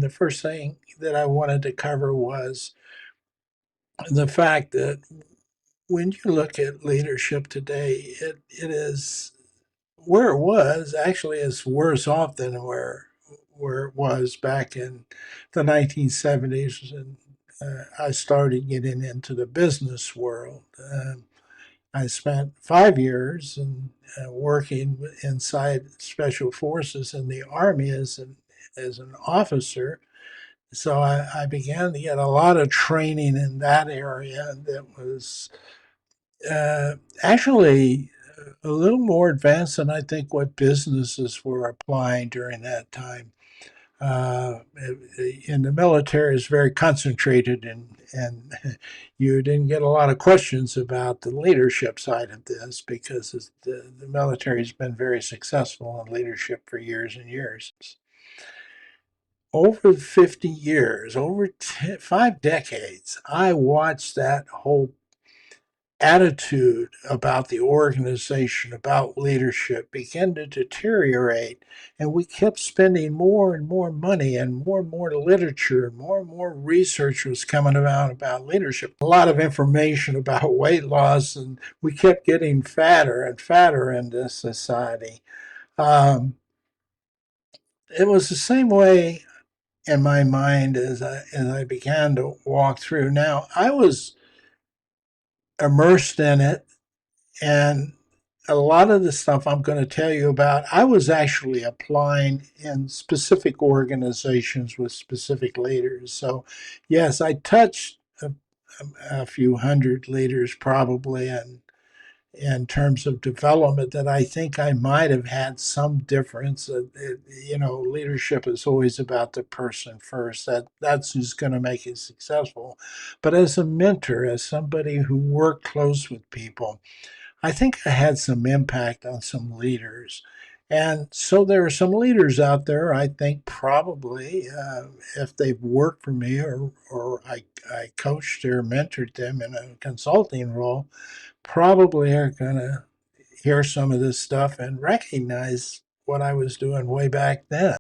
the first thing that I wanted to cover was the fact that when you look at leadership today, it is where it was actually is worse off than where it was back in the 1970s. And I started getting into the business world. I spent 5 years working inside special forces in the army as an officer. So I began to get a lot of training in that area that was uh, actually a little more advanced than I think what businesses were applying during that time. In the military is very concentrated and you didn't get a lot of questions about the leadership side of this because the military has been very successful in leadership for years and years. Over 50 years, over 5 decades, I watched that whole attitude about the organization, about leadership, began to deteriorate. And we kept spending more and more money and more literature, and more research was coming about leadership. A lot of information about weight loss, and we kept getting fatter and fatter in this society. Um, it was the same way in my mind as I began to walk through. Now, I was immersed in it. And a lot of the stuff I'm going to tell you about, I was actually applying in specific organizations with specific leaders. So, yes, I touched a few hundred leaders probably in terms of development that I think I might have had some difference. Leadership is always about the person first. That's who's going to make it successful. But as a mentor, as somebody who worked close with people, I think I had some impact on some leaders. And so there are some leaders out there, I think probably, if they've worked for me or I coached or mentored them in a consulting role, probably are going to hear some of this stuff and recognize what I was doing way back then.